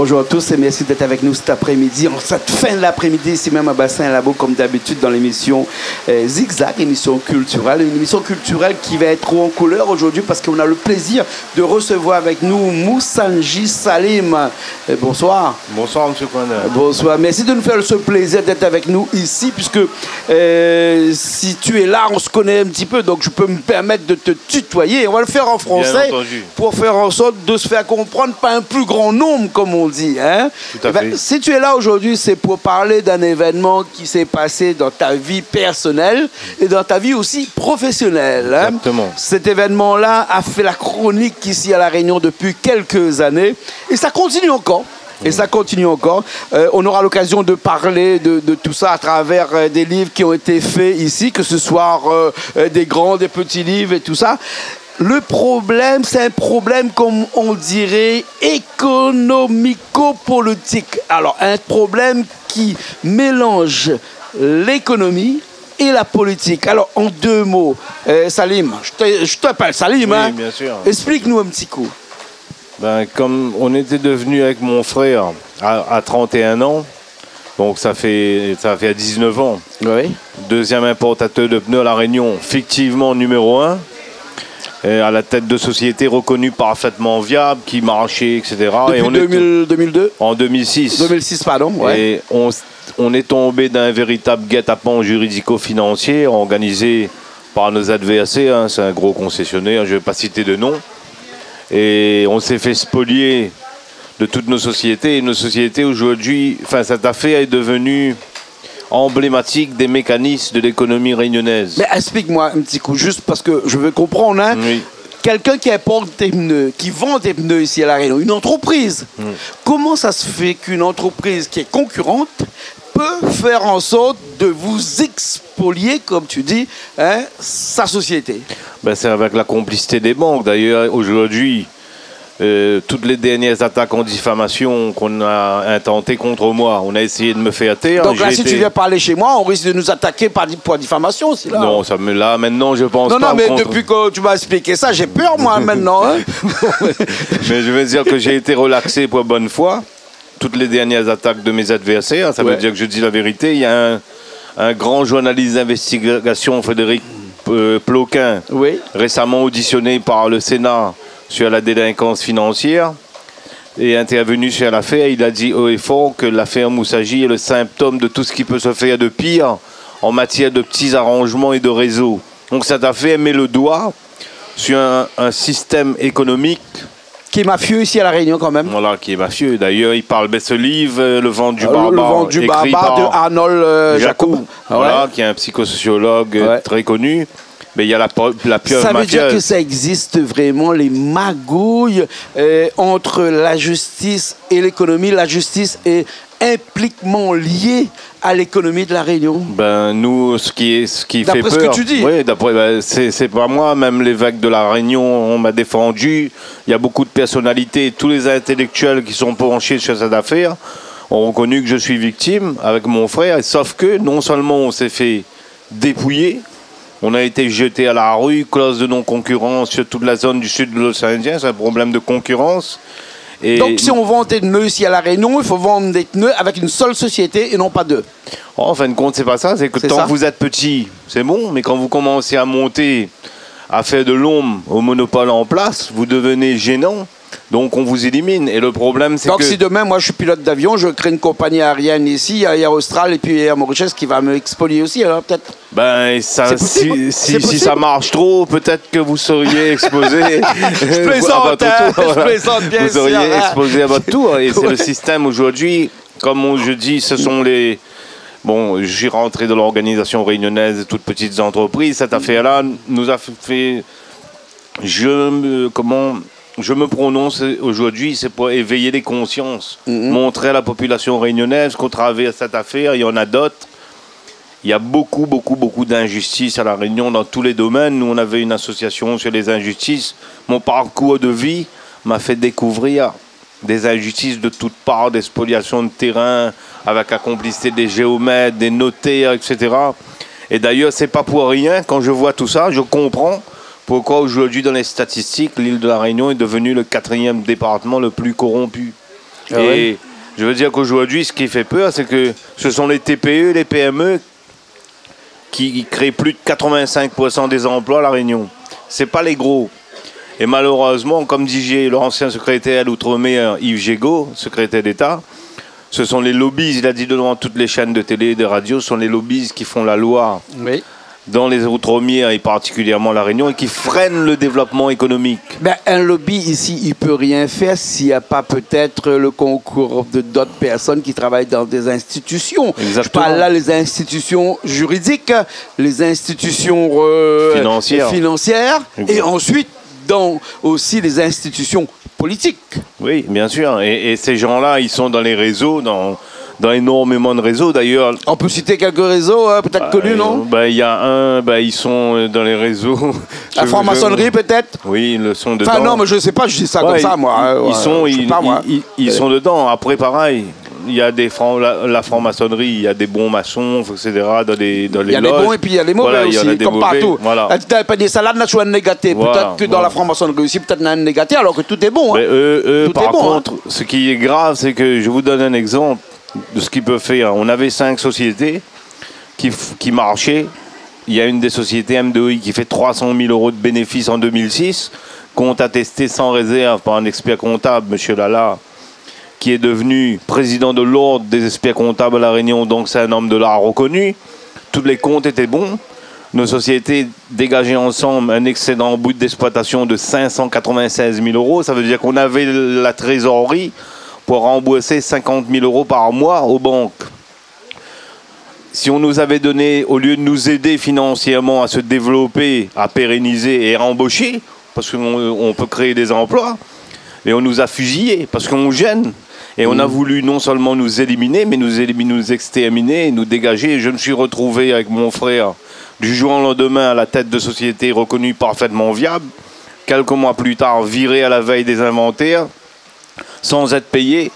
Bonjour à tous et merci d'être avec nous cet après-midi. En cette fin de l'après-midi, ici même à Bassin Labo, comme d'habitude dans l'émission Zigzag, émission culturelle. Une émission culturelle qui va être trop en couleur aujourd'hui parce qu'on a le plaisir de recevoir avec nous Moussanji Salim. Bonsoir. Bonsoir, M. Kouana. Bonsoir. Merci de nous faire ce plaisir d'être avec nous ici, puisque si tu es là, on se connaît un petit peu, donc je peux me permettre de te tutoyer. On va le faire en français pour faire en sorte de se faire comprendre par un plus grand nombre, comme on dit. Hein? Tout à fait. Si tu es là aujourd'hui, c'est pour parler d'un événement qui s'est passé dans ta vie personnelle et dans ta vie aussi professionnelle. Hein? Exactement. Cet événement-là a fait la chronique ici à La Réunion depuis quelques années et ça continue encore. Et ça continue encore. On aura l'occasion de parler de tout ça à travers des livres qui ont été faits ici, que ce soit des grands, des petits livres et tout ça. Le problème, c'est un problème, comme on dirait, économico-politique. Alors, un problème qui mélange l'économie et la politique. Alors, en deux mots, Salim, je t'appelle Salim, oui, hein? Bien sûr. Explique-nous un petit coup. Ben, comme on était devenu avec mon frère à 31 ans, donc ça fait 19 ans, Oui. deuxième importateur de pneus à La Réunion, fictivement numéro 1, à la tête de société reconnue parfaitement viable, qui marchait, etc. Depuis et on 2002 En 2006. 2006, pardon. Ouais. Et on est tombé d'un véritable guet-apens juridico-financier organisé par nos adversaires. Hein, c'est un gros concessionnaire, je ne vais pas citer de nom. Et on s'est fait spolier de toutes nos sociétés. Et nos sociétés aujourd'hui, enfin cette affaire est devenue emblématique des mécanismes de l'économie réunionnaise. Mais explique-moi un petit coup, juste parce que je veux comprendre. Hein? Oui. Quelqu'un qui importe des pneus, qui vend des pneus ici à La Réunion, une entreprise. Comment ça se fait qu'une entreprise qui est concurrente peut faire en sorte de vous expolier, comme tu dis, hein, sa société? Ben, c'est avec la complicité des banques. D'ailleurs, aujourd'hui, toutes les dernières attaques en diffamation qu'on a intentées contre moi, on a essayé de me faire taire. Donc là, si tu viens parler chez moi, on risque de nous attaquer pour diffamation aussi. Là. Non, là, maintenant, je pense pas. Non, mais depuis que tu m'as expliqué ça, j'ai peur, moi, maintenant. Hein. Mais je veux dire que j'ai été relaxé pour bonne foi. Toutes les dernières attaques de mes adversaires, ça veut dire que je dis la vérité. Il y a un grand journaliste d'investigation, Frédéric Ploquin, récemment auditionné par le Sénat sur la délinquance financière et intervenu sur l'affaire. Il a dit haut et fort que l'affaire Moussanji est le symptôme de tout ce qui peut se faire de pire en matière de petits arrangements et de réseaux. Donc cette affaire met le doigt sur un système économique qui est mafieux ici à La Réunion quand même. Voilà, qui est mafieux. D'ailleurs, il parle de ce livre, Le vent du barbare. Le vent du barbare de Arnold Jacob. Voilà, qui est un psychosociologue très connu. Mais il y a la pieuvre mafieuse. Ça veut dire que ça existe vraiment, les magouilles entre la justice et l'économie. La justice est impliquement liée à l'économie de La Réunion. Ben, nous, ce qui fait peur... D'après ce que tu dis. Oui, c'est pas moi, même l'évêque de La Réunion, on m'a défendu. Il y a beaucoup de personnalités, tous les intellectuels qui sont penchés sur cette affaire ont reconnu que je suis victime avec mon frère. Sauf que non seulement on s'est fait dépouiller, on a été jeté à la rue, clause de non-concurrence sur toute la zone du sud de l'océan Indien. C'est un problème de concurrence. Et donc, si on vend des pneus ici à La Réunion, il faut vendre des pneus avec une seule société et non pas deux. En fin de compte, c'est pas ça. C'est que tant que vous êtes petit, c'est bon. Mais quand vous commencez à monter, à faire de l'ombre au monopole en place, vous devenez gênant. Donc, on vous élimine. Et le problème, c'est que... Donc, si demain, moi, je suis pilote d'avion, je crée une compagnie aérienne ici, il y a Air Austral et puis Air Mauritius qui va me expolier aussi, alors peut-être. Ben, ça, si ça marche trop, peut-être que vous seriez exposé je plaisante, je plaisante bien sûr. Vous seriez exposé à votre tour. Et c'est le système aujourd'hui, comme je dis, ce sont les... Bon, j'ai rentré dans l'organisation réunionnaise de toutes petites entreprises. Cette affaire-là nous a fait... Je me prononce aujourd'hui, c'est pour éveiller les consciences, montrer à la population réunionnaise qu'au travers de cette affaire, il y en a d'autres. Il y a beaucoup d'injustices à La Réunion dans tous les domaines. Nous, on avait une association sur les injustices. Mon parcours de vie m'a fait découvrir des injustices de toutes parts, des spoliations de terrain avec la complicité des géomètres, des notaires, etc. Et d'ailleurs, c'est pas pour rien, quand je vois tout ça, je comprends pourquoi aujourd'hui, dans les statistiques, l'île de La Réunion est devenue le 4e département le plus corrompu. Et je veux dire qu'aujourd'hui, ce qui fait peur, c'est que ce sont les TPE, les PME qui créent plus de 85% des emplois à La Réunion. Ce n'est pas les gros. Et malheureusement, comme dit l'ancien secrétaire à l'Outre-mer, Yves Gégaud, secrétaire d'État, ce sont les lobbies, il a dit devant toutes les chaînes de télé et de radio, ce sont les lobbies qui font la loi dans les Outre-mer et particulièrement La Réunion et qui freinent le développement économique. Ben, un lobby ici, il ne peut rien faire s'il n'y a pas peut-être le concours de d'autres personnes qui travaillent dans des institutions. Exactement. Je parle là des institutions juridiques, les institutions financières et ensuite dans aussi les institutions politiques. Oui, bien sûr. Et ces gens-là, ils sont dans les réseaux, dans énormément de réseaux. D'ailleurs, on peut citer quelques réseaux peut-être connus, non? Il y a ils sont dans les réseaux. La franc-maçonnerie, peut-être? Oui, ils le sont dedans. Enfin, non, mais je ne sais pas, je dis ça comme ça, moi. Ils sont dedans. Après, pareil. Il y a la franc-maçonnerie, il y a des bons maçons, etc. dans les loges. Il y a les bons et puis il y a les mauvais aussi, comme partout. Voilà. Tu as pas des salades, tu as un négatif. Peut-être que dans la franc-maçonnerie aussi, peut-être un négatif, alors que tout est bon. Mais par contre, ce qui est grave, c'est que je vous donne un exemple de ce qu'ils peuvent faire. On avait 5 sociétés qui marchaient. Il y a une des sociétés, M2I, qui fait 300 000 € de bénéfices en 2006, compte attesté sans réserve par un expert comptable, M. Lala, qui est devenu président de l'ordre des experts comptables à La Réunion, donc c'est un homme de l'art reconnu. Tous les comptes étaient bons. Nos sociétés dégageaient ensemble un excédent brut d'exploitation de 596 000 €. Ça veut dire qu'on avait la trésorerie pour rembourser 50 000 € par mois aux banques. Si on nous avait donné, au lieu de nous aider financièrement à se développer, à pérenniser et à embaucher, parce qu'on peut créer des emplois, mais on nous a fusillés parce qu'on gêne. Et on a voulu non seulement nous éliminer, mais nous exterminer, nous dégager. Et je me suis retrouvé avec mon frère du jour au lendemain à la tête de société reconnue parfaitement viable. Quelques mois plus tard, viré à la veille des inventaires, sans être payé,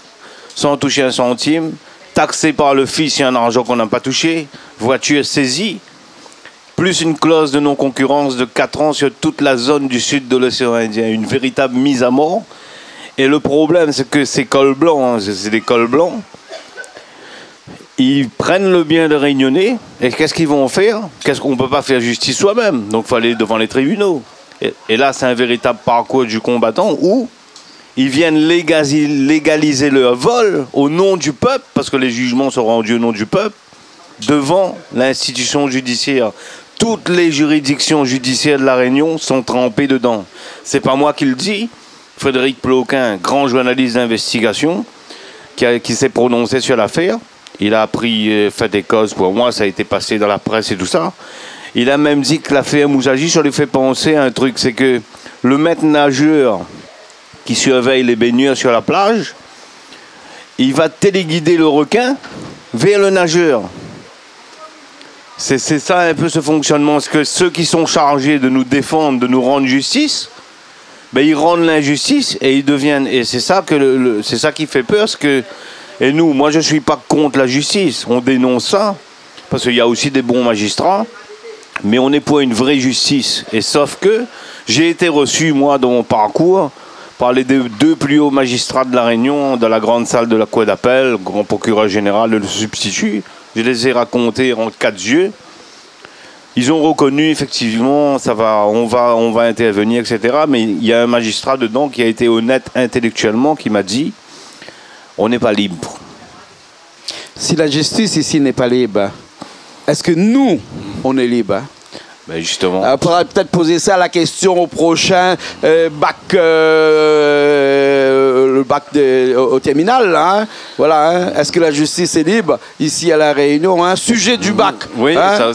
sans toucher un centime, taxé par le fisc, il y a un argent qu'on n'a pas touché, voiture saisie, plus une clause de non-concurrence de 4 ans sur toute la zone du sud de l'océan Indien. Une véritable mise à mort. Et le problème, c'est que ces cols blancs, c'est des cols blancs, ils prennent le bien de Réunionnais, et qu'est-ce qu'ils vont faire? Qu'est-ce qu'on ne peut pas faire justice soi-même? Donc il faut aller devant les tribunaux. Et là, c'est un véritable parcours du combattant où ils viennent légaliser leur vol au nom du peuple, parce que les jugements sont rendus au nom du peuple, devant l'institution judiciaire. Toutes les juridictions judiciaires de La Réunion sont trempées dedans. C'est pas moi qui le dis. Frédéric Ploquin, grand journaliste d'investigation, qui s'est prononcé sur l'affaire. Il a fait des causes pour moi, ça a été passé dans la presse et tout ça. Il a même dit que l'affaire Mousaji, ça lui fait penser à un truc, c'est que le maître nageur qui surveille les baigneurs sur la plage, il va téléguider le requin vers le nageur. C'est ça un peu ce fonctionnement, parce que ceux qui sont chargés de nous défendre, de nous rendre justice, ils rendent l'injustice et ils deviennent... Et c'est ça, c'est ça qui fait peur. Parce que, et nous, moi je ne suis pas contre la justice. On dénonce ça. Parce qu'il y a aussi des bons magistrats. Mais on est pour une vraie justice. Et sauf que j'ai été reçu, moi, dans mon parcours, par les 2 plus hauts magistrats de La Réunion, dans la grande salle de la cour d'appel, le grand procureur général et le substitut. Je les ai racontés en 4 yeux. Ils ont reconnu, effectivement, on va intervenir, etc. Mais il y a un magistrat dedans qui a été honnête intellectuellement, qui m'a dit, on n'est pas libre. Si la justice ici n'est pas libre, est-ce que nous, on est libre? Ben justement. On pourra peut-être poser ça la question au prochain bac, le bac au terminal. Hein? Voilà. Hein? Est-ce que la justice est libre ici à La Réunion? Hein? Sujet du bac. Oui, hein?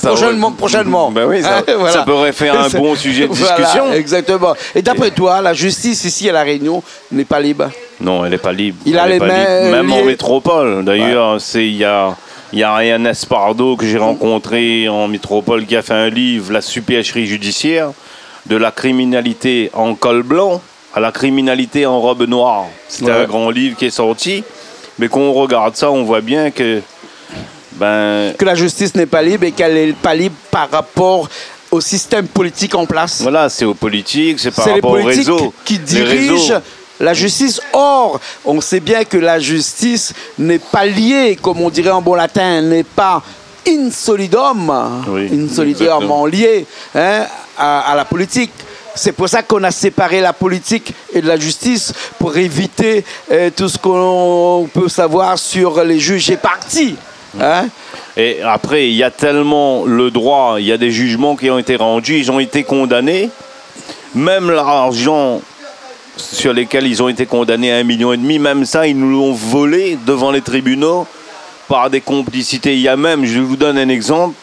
Prochainement. Ben oui, voilà. Ça pourrait faire un bon sujet de discussion. Voilà, exactement. Et d'après toi, la justice ici à La Réunion n'est pas libre? Non, elle n'est pas libre. Il a les mains même liées. en métropole. D'ailleurs, il y a Ryan Espardo que j'ai rencontré en métropole qui a fait un livre, La supercherie judiciaire, de la criminalité en col blanc à la criminalité en robe noire. C'est un grand livre qui est sorti, mais quand on regarde ça, on voit bien que... que la justice n'est pas libre et qu'elle n'est pas libre par rapport au système politique en place. Voilà, c'est aux politiques, c'est par rapport aux réseaux. Qui dirigent la justice. Or, on sait bien que la justice n'est pas liée, comme on dirait en bon latin, n'est pas in solidum, liée à la politique. C'est pour ça qu'on a séparé la politique et de la justice, pour éviter tout ce qu'on peut savoir sur les juges et parties. Hein? Et après, il y a tellement le droit, il y a des jugements qui ont été rendus, ils ont été condamnés. Même l'argent sur lesquels ils ont été condamnés à 1,5 million, même ça, ils nous l'ont volé devant les tribunaux par des complicités. Il y a même, je vous donne un exemple,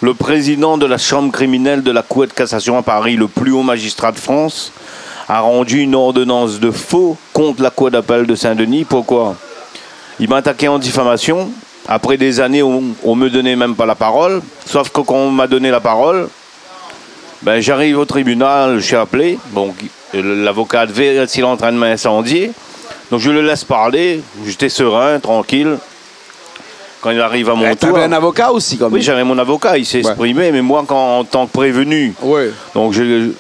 le président de la chambre criminelle de la Cour de cassation à Paris, le plus haut magistrat de France, a rendu une ordonnance de faux contre la Cour d'appel de Saint-Denis. Pourquoi? Il m'a attaqué en diffamation. Après des années où on ne me donnait même pas la parole. Sauf que quand on m'a donné la parole, ben, j'arrive au tribunal, je suis appelé. Bon, l'avocat devait être en train de m'incendier. Donc je le laisse parler. J'étais serein, tranquille. Quand il arrive à mon tour... Tu avais un avocat aussi, quand même? Oui, j'avais mon avocat, il s'est exprimé, mais moi, en tant que prévenu... Donc, j'ai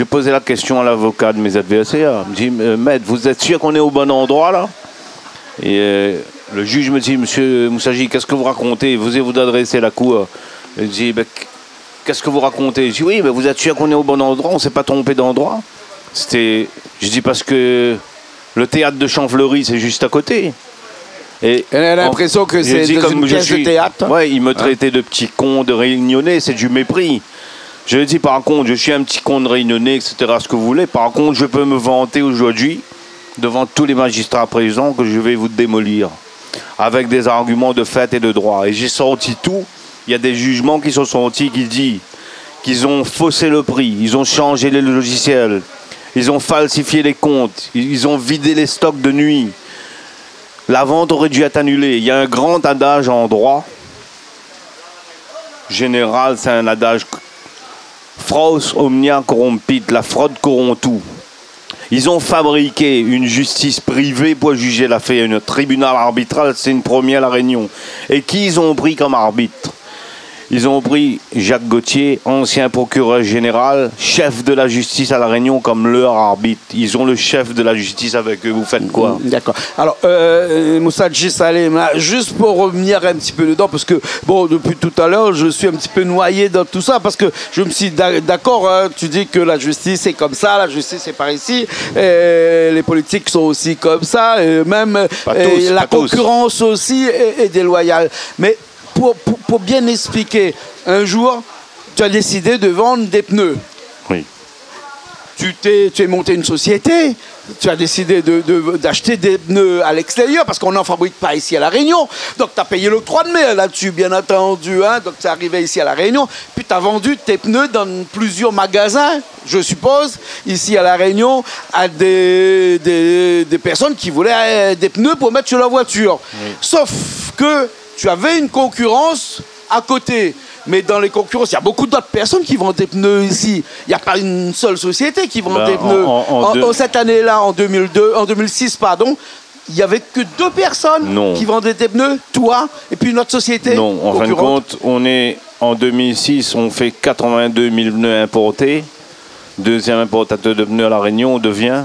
posé la question à l'avocat de mes adversaires. Il me dit, maître, vous êtes sûr qu'on est au bon endroit, là? Et le juge me dit, monsieur Moussagi, qu'est-ce que vous racontez? Vous adressez à la cour. Il dit, qu'est-ce que vous racontez? Je dis, oui, vous êtes sûr qu'on est au bon endroit? On ne s'est pas trompé d'endroit? Je dis, parce que le théâtre de Champfleury, c'est juste à côté. Et elle a l'impression que c'est une pièce de théâtre. Oui, il me traitait de petit con, de réunionnais, c'est du mépris. Je lui ai dit, par contre, je suis un petit con de réunionnais, etc., ce que vous voulez. Par contre, je peux me vanter aujourd'hui, devant tous les magistrats présents, que je vais vous démolir, avec des arguments de fait et de droit. Et j'ai sorti tout. Il y a des jugements qui sont sortis qui disent qu'ils ont faussé le prix, ils ont changé les logiciels, ils ont falsifié les comptes, ils ont vidé les stocks de nuit. La vente aurait dû être annulée. Il y a un grand adage en droit. Général, c'est un adage. Fraus omnia corrompit. La fraude corrompt tout. Ils ont fabriqué une justice privée pour juger l'affaire. Un tribunal arbitral, c'est une première à La Réunion. Et qui ils ont pris comme arbitre? Ils ont pris Jacques Gauthier, ancien procureur général, chef de la justice à La Réunion, comme leur arbitre. Ils ont le chef de la justice avec eux. Vous faites quoi? D'accord. Alors, Moussagi Salem, juste pour revenir un petit peu dedans, parce que, bon, depuis tout à l'heure, je suis un petit peu noyé dans tout ça, parce que je me suis d'accord, tu dis que la justice est comme ça, la justice est par ici, les politiques sont aussi comme ça, et même la concurrence aussi est déloyale. Mais pour bien expliquer, un jour, tu as décidé de vendre des pneus. Oui. Tu es monté une société, tu as décidé d'acheter des pneus à l'extérieur parce qu'on n'en fabrique pas ici à La Réunion. Donc tu as payé l'octroi de mer là-dessus, bien entendu. Hein? Donc tu es arrivé ici à La Réunion. Puis tu as vendu tes pneus dans plusieurs magasins, je suppose, ici à La Réunion, à des personnes qui voulaient des pneus pour mettre sur leur voiture. Oui. Sauf que tu avais une concurrence à côté. Mais dans les concurrences, il y a beaucoup d'autres personnes qui vendent des pneus ici. Il n'y a pas une seule société qui vend des pneus. Cette année-là, en 2006, il n'y avait que 2 personnes qui vendaient des pneus, toi et puis une autre société. Non, en fin de compte, on est en 2006, on fait 82 000 pneus importés. Deuxième importateur de pneus à La Réunion, on devient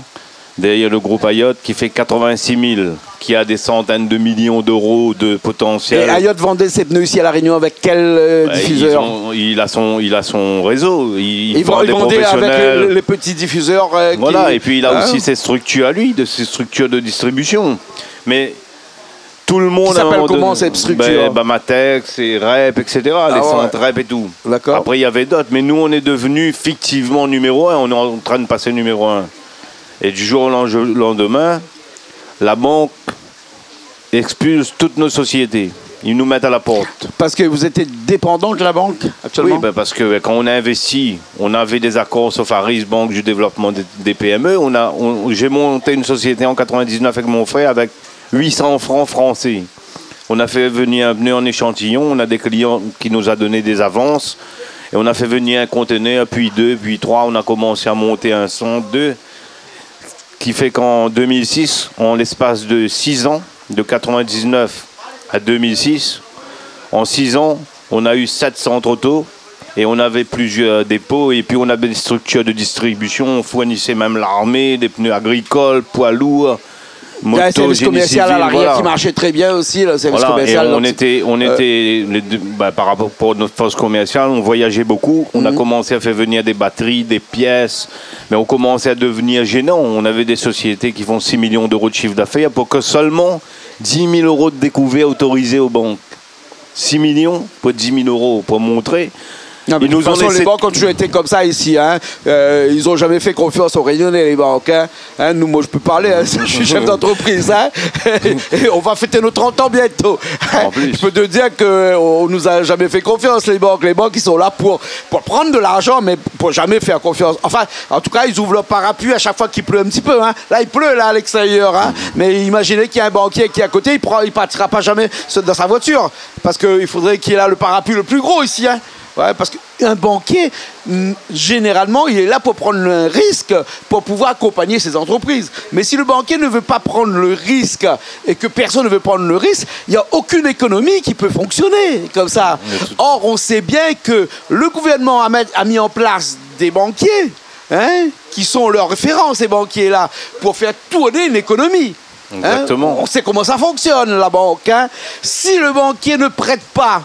derrière le groupe Ayotte qui fait 86 000, qui a des centaines de millions d'euros de potentiel. Et Ayotte vendait ses pneus ici à La Réunion avec quel diffuseur? Il a son réseau. Il vend des professionnels. Avec les petits diffuseurs. Voilà, et puis il a aussi ses structures à lui, ses structures de distribution. Mais tout le monde... Qui s'appelle comment cette structure? Bamatex, et REP, etc. Les centres REP et tout. D'accord. Après, il y avait d'autres. Mais nous, on est devenus fictivement numéro 1. On est en train de passer numéro 1. Et du jour au lendemain, la banque expulse toutes nos sociétés. Ils nous mettent à la porte. Parce que vous étiez dépendant de la banque actuellement? Oui, parce que quand on a investi, on avait des accords Sofaris, Banque du développement des PME. J'ai monté une société en 99 avec mon frère avec 800 francs français. On a fait venir un pneu en échantillon. On a des clients qui nous ont donné des avances. Et on a fait venir un conteneur, puis 2, puis 3. On a commencé à monter un centre, 2. Qui fait qu'en 2006, en l'espace de 6 ans, de 99 à 2006, en 6 ans, on a eu 7 centres auto, Et on avait plusieurs dépôts et puis on avait des structures de distribution. On fournissait même l'armée, des pneus agricoles, poids lourds, motos, le service commercial à l'arrière qui marchait très bien aussi, le service commercial. Et on était les deux, par rapport à notre force commerciale, on voyageait beaucoup. On a commencé à faire venir des batteries, des pièces, mais on commençait à devenir gênant. On avait des sociétés qui font 6 millions d'euros de chiffre d'affaires pour que seulement 10 000 euros de découvert autorisés aux banques. 6 millions pour 10 000 euros pour montrer. Non, mais de toute façon, les banques ont toujours été comme ça ici. Hein. Ils n'ont jamais fait confiance aux Réunionnais, les banques. Hein. Nous, moi, je peux parler. Hein. Je suis chef d'entreprise. Hein. Et on va fêter nos 30 ans bientôt. Hein. Je peux te dire qu'on ne nous a jamais fait confiance, les banques. Les banques, ils sont là pour prendre de l'argent, mais pour jamais faire confiance. Enfin, en tout cas, ils ouvrent leur parapluie à chaque fois qu'il pleut un petit peu. Hein. Là, il pleut là, à l'extérieur. Hein. Mais imaginez qu'il y a un banquier qui est à côté, il ne partira pas jamais dans sa voiture. Parce qu'il faudrait qu'il ait là le parapluie le plus gros ici. Hein. Ouais, parce qu'un banquier, généralement, il est là pour prendre un risque, pour pouvoir accompagner ses entreprises. Mais si le banquier ne veut pas prendre le risque et que personne ne veut prendre le risque, il n'y a aucune économie qui peut fonctionner comme ça. Or, on sait bien que le gouvernement a mis en place des banquiers, hein, qui sont leurs référents, ces banquiers-là, pour faire tourner une économie. Exactement. Hein? On sait comment ça fonctionne, la banque. Hein? Si le banquier ne prête pas,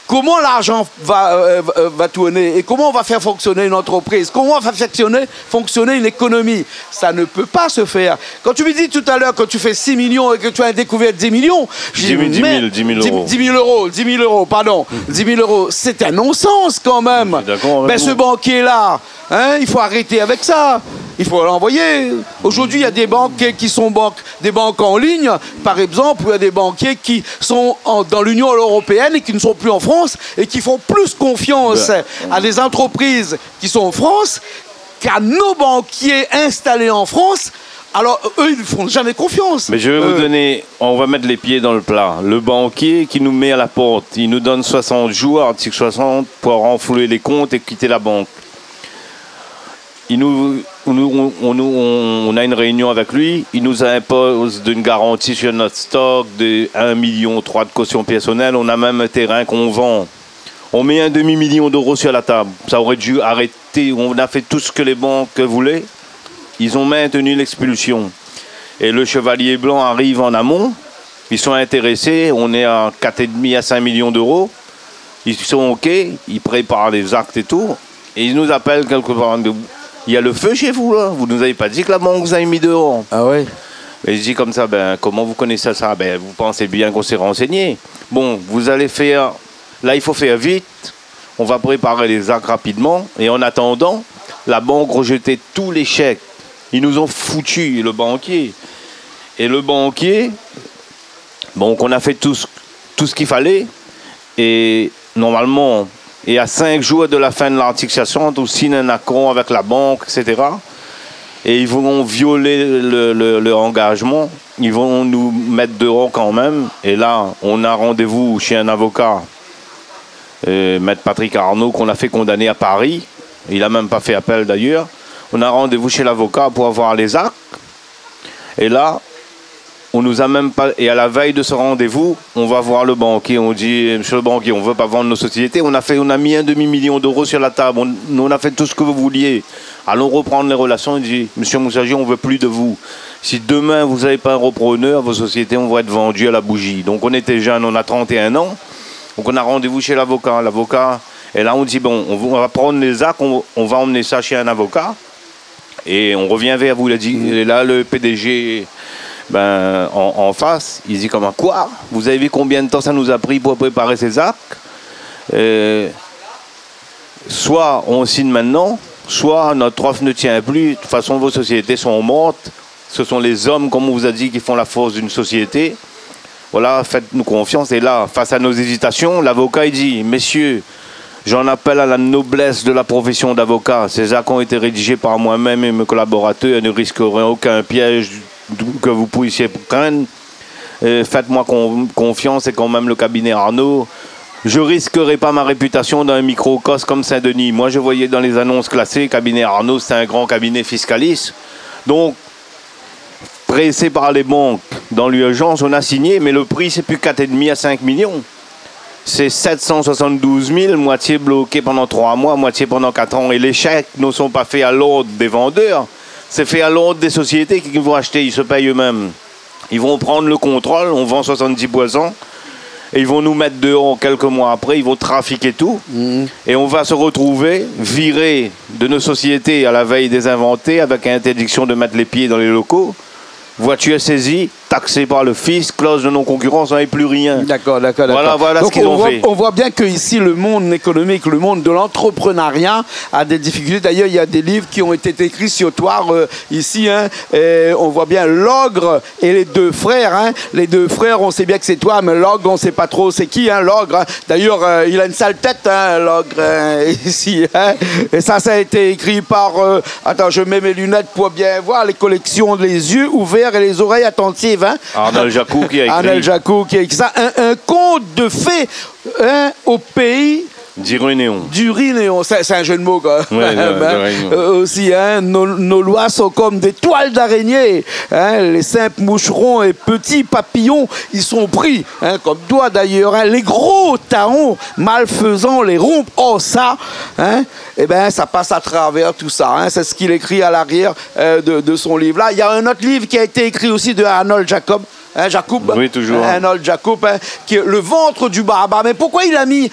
comment l'argent va tourner et comment on va faire fonctionner une entreprise, comment on va faire fonctionner une économie? Ça ne peut pas se faire. Quand tu me dis tout à l'heure que tu fais 6 millions et que tu as découvert 10 millions, 10 000 euros. 10 000 euros, pardon. 10 000 euros, c'est un non-sens quand même. Ben, ce banquier-là, hein, il faut arrêter avec ça. Il faut l'envoyer. Aujourd'hui, il y a des banques qui sont des banques en ligne, par exemple, où il y a des banquiers qui sont dans l'Union européenne et qui ne sont plus en France et qui font plus confiance à des entreprises qui sont en France qu'à nos banquiers installés en France. Alors, eux, ils ne font jamais confiance. Mais je vais vous donner, on va mettre les pieds dans le plat. Le banquier qui nous met à la porte, il nous donne 60 jours, article 60, pour renflouer les comptes et quitter la banque. On a une réunion avec lui, il nous impose d'une garantie sur notre stock de 1,3 million de caution personnelle. On a même un terrain qu'on vend. On met un demi-million d'euros sur la table. Ça aurait dû arrêter. On a fait tout ce que les banques voulaient. Ils ont maintenu l'expulsion. Et le Chevalier Blanc arrive en amont. Ils sont intéressés. On est à 4,5 à 5 millions d'euros. Ils sont OK. Ils préparent les actes et tout. Et ils nous appellent quelque part. Il y a le feu chez vous, là. Vous nous avez pas dit que la banque vous a mis dehors. Ah ouais. Et je dis comme ça, ben, comment vous connaissez ça? Ben, vous pensez bien qu'on s'est renseigné. Bon, vous allez faire... Là, il faut faire vite. On va préparer les actes rapidement. Et en attendant, la banque rejetait tous les chèques. Ils nous ont foutu, le banquier. Et le banquier, bon, on a fait tout ce qu'il fallait. Et normalement... Et à 5 jours de la fin de l'article 60, on signe un accord avec la banque, etc. Et ils vont violer leur engagement. Ils vont nous mettre dehors quand même. Et là, on a rendez-vous chez un avocat, Maître Patrick Arnaud, qu'on a fait condamner à Paris. Il n'a même pas fait appel d'ailleurs. On a rendez-vous chez l'avocat pour avoir les actes. Et là, on nous a même pas... Et à la veille de ce rendez-vous, on va voir le banquier. On dit, monsieur le banquier, on ne veut pas vendre nos sociétés. On a mis un demi-million d'euros sur la table. On a fait tout ce que vous vouliez. Allons reprendre les relations. Il dit, monsieur Moussagi, on ne veut plus de vous. Si demain, vous n'avez pas un repreneur, vos sociétés vont être vendues à la bougie. Donc, on était jeunes, on a 31 ans. Donc, on a rendez-vous chez l'avocat. L'avocat, et là, on dit, bon, on va prendre les actes, on va emmener ça chez un avocat. Et on revient vers vous. Il a dit, et là, le PDG... Ben, en face, il dit comme quoi? Vous avez vu combien de temps ça nous a pris pour préparer ces actes? Soit on signe maintenant, soit notre offre ne tient plus. De toute façon, vos sociétés sont mortes. Ce sont les hommes, comme on vous a dit, qui font la force d'une société. Voilà, faites-nous confiance. Et là, face à nos hésitations, l'avocat, il dit, messieurs, j'en appelle à la noblesse de la profession d'avocat. Ces actes ont été rédigés par moi-même et mes collaborateurs et ne risqueront aucun piège que vous puissiez craindre. Faites-moi confiance, et quand même le cabinet Arnaud. Je risquerai pas ma réputation dans un microcosme comme Saint-Denis. Moi, je voyais dans les annonces classées, cabinet Arnaud, c'est un grand cabinet fiscaliste. Donc, pressé par les banques dans l'urgence, on a signé, mais le prix, c'est plus 4,5 à 5 millions. c'est 772 000, moitié bloqué pendant 3 mois, moitié pendant 4 ans. Et les chèques ne sont pas faits à l'ordre des vendeurs, c'est fait à l'ordre des sociétés qui vont acheter, ils se payent eux-mêmes. Ils vont prendre le contrôle, on vend 70 poissons, et ils vont nous mettre dehors quelques mois après, ils vont trafiquer tout, et on va se retrouver virés de nos sociétés à la veille des inventés, avec interdiction de mettre les pieds dans les locaux, voiture saisie, taxée par le fisc, clause de non-concurrence, on n'avait plus rien. D'accord. Voilà Donc ce qu'ils ont fait. On voit bien que ici le monde économique, le monde de l'entrepreneuriat a des difficultés. D'ailleurs, il y a des livres qui ont été écrits sur toi ici. Hein, et on voit bien l'ogre et les deux frères. Hein. Les deux frères, on sait bien que c'est toi, mais l'ogre, on ne sait pas trop c'est qui, hein, l'ogre. Hein. D'ailleurs, il a une sale tête, hein, l'ogre, ici. Hein. Et ça a été écrit par... attends, je mets mes lunettes pour bien voir les collections, les yeux ouverts et les oreilles attentives. Hein. Arnold Jacou qui a écrit. Arnold Jacou qui a écrit ça. Un conte de fées au pays du Rinéon. C'est un jeu de mots, quoi. Ouais, aussi, hein, nos lois sont comme des toiles d'araignée. Hein, les simples moucherons et petits papillons, ils sont pris, hein, comme toi d'ailleurs. Hein, les gros taons malfaisants les rompent. Oh, ça, hein, eh ben, ça passe à travers tout ça. Hein, c'est ce qu'il écrit à l'arrière de son livre-là. Il y a un autre livre qui a été écrit aussi de Arnold Jacob. Hein, Jacob, oui, toujours. Arnold Jacob, hein, qui est Le ventre du barbare. Mais pourquoi il a mis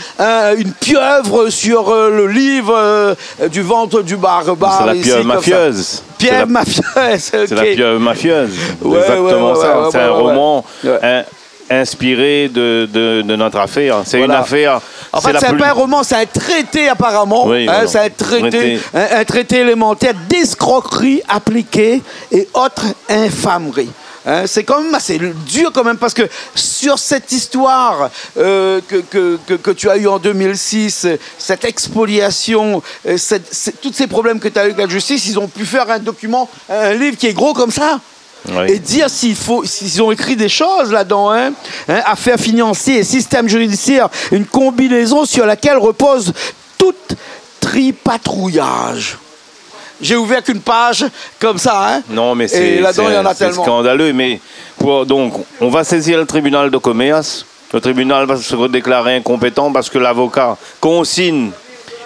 une pieuvre sur le livre du ventre du barbare? C'est la pieuvre mafieuse. Pieuvre mafieuse, okay. C'est la pieuvre mafieuse. Ouais, exactement ça. C'est un roman ouais. Inspiré de notre affaire. C'est une affaire... En fait, c'est pas un roman, c'est un traité apparemment. Oui, hein, c'est un traité élémentaire d'escroquerie appliquée et autres infameries. Hein, c'est quand même assez dur quand même parce que sur cette histoire que tu as eue en 2006, cette expoliation, tous ces problèmes que tu as eu avec la justice, ils ont pu faire un document, un livre qui est gros comme ça. Oui. Et dire s'ils ont écrit des choses là-dedans, hein, affaires financières et système judiciaire, une combinaison sur laquelle repose tout tripatrouillage. J'ai ouvert qu'une page comme ça, hein. Non, mais c'est scandaleux. Mais donc, on va saisir le tribunal de commerce. Le tribunal va se déclarer incompétent parce que l'avocat consigne.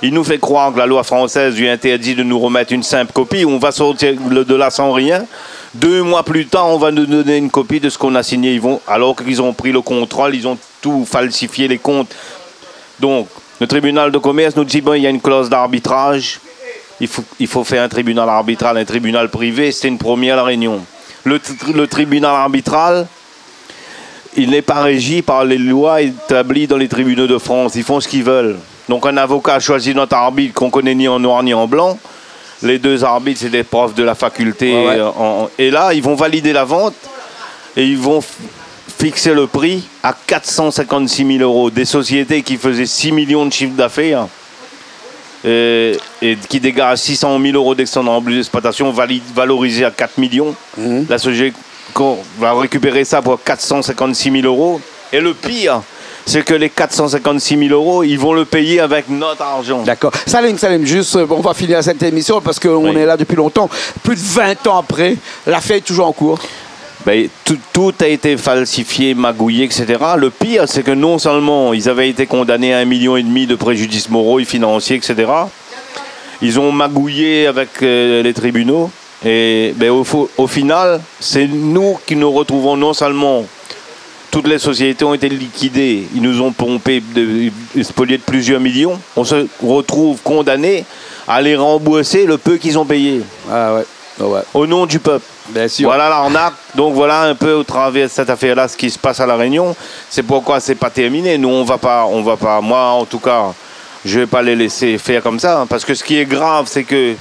Il nous fait croire que la loi française lui interdit de nous remettre une simple copie. On va sortir de là sans rien. 2 mois plus tard, on va nous donner une copie de ce qu'on a signé. Alors qu'ils ont pris le contrôle, ils ont tout falsifié les comptes. Donc, le tribunal de commerce nous dit bon, il y a une clause d'arbitrage. Il faut faire un tribunal arbitral, un tribunal privé. C'était une première réunion. Le tribunal arbitral, il n'est pas régi par les lois établies dans les tribunaux de France. Ils font ce qu'ils veulent. Donc un avocat a choisi notre arbitre qu'on connaît ni en noir ni en blanc. Les 2 arbitres, c'est des profs de la faculté. Ouais. Et là, ils vont valider la vente et ils vont fixer le prix à 456 000 euros. Des sociétés qui faisaient 6 millions de chiffre d'affaires. Et qui dégage 600 000 euros d'excédent d'exploitation valorisé à 4 millions. La société va récupérer ça pour 456 000 euros. Et le pire, c'est que les 456 000 euros, ils vont le payer avec notre argent. D'accord. Salim, juste, on va finir cette émission parce qu'on est là depuis longtemps. Plus de 20 ans après, l'affaire est toujours en cours. Ben, tout a été falsifié, magouillé, etc. Le pire, c'est que non seulement ils avaient été condamnés à 1,5 million de préjudices moraux et financiers, etc. Ils ont magouillé avec les tribunaux. Et ben, au final, c'est nous qui nous retrouvons non seulement... Toutes les sociétés ont été liquidées. Ils nous ont pompé, spolié de plusieurs millions. On se retrouve condamnés à les rembourser le peu qu'ils ont payé. Ah ouais. Oh ouais. Au nom du peuple. Bien sûr. Voilà l'arnaque. Donc voilà un peu au travers de cette affaire-là ce qui se passe à La Réunion. C'est pourquoi c'est pas terminé. Nous on va pas. Moi en tout cas, je vais pas les laisser faire comme ça. Hein, parce que ce qui est grave, c'est que,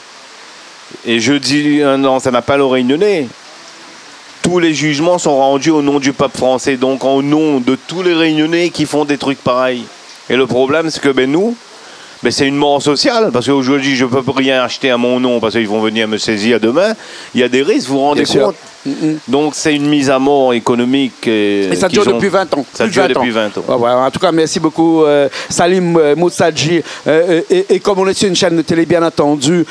et je dis non, ça n'a pas le Réunionnais. Tous les jugements sont rendus au nom du peuple français, donc au nom de tous les Réunionnais qui font des trucs pareils. Et le problème, c'est que nous, c'est une mort sociale, parce qu'aujourd'hui, je ne peux rien acheter à mon nom, parce qu'ils vont venir me saisir demain. Il y a des risques, vous vous rendez compte ? Donc c'est une mise à mort économique. Et ça dure depuis 20 ans. Ça dure depuis 20 ans. Ouais, en tout cas, merci beaucoup Salim Moussadji. Et comme on est sur une chaîne de télé, bien entendu,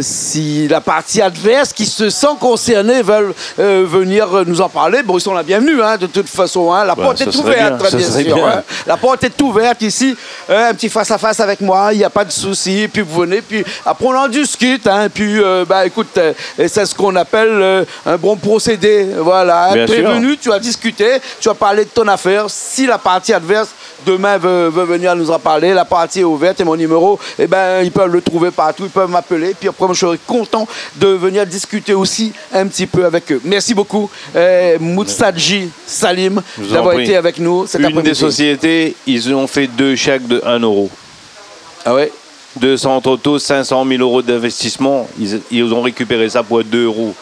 si la partie adverse qui se sent concernée veulent venir nous en parler, bon, ils sont la bienvenue, hein, de toute façon. Hein. La porte est ouverte, bien sûr. Hein. La porte est ouverte ici. Un petit face-à-face avec moi, il n'y a pas de souci. Puis vous venez, puis après on en discute. Hein, puis, écoute, c'est ce qu'on appelle un bon procédé. Voilà. Tu es venu, tu as discuté, tu as parlé de ton affaire. Si la partie adverse demain veut venir nous en parler, la partie est ouverte et mon numéro, ils peuvent le trouver partout, ils peuvent m'appeler. Puis après, moi, je serai content de venir discuter aussi un petit peu avec eux. Merci beaucoup, Moussadji Salim, d'avoir été avec nous cet après-midi. Une des sociétés, ils ont fait 2 chèques de 1 euro. Ah ouais? 200 autos, 500 000 euros d'investissement. Ils ont récupéré ça pour 2 euros.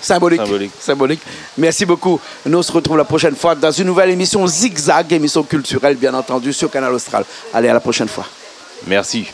Symbolique. Merci beaucoup. Nous on se retrouve la prochaine fois dans une nouvelle émission Zigzag, émission culturelle bien entendu sur Canal Austral. Allez, à la prochaine fois. Merci.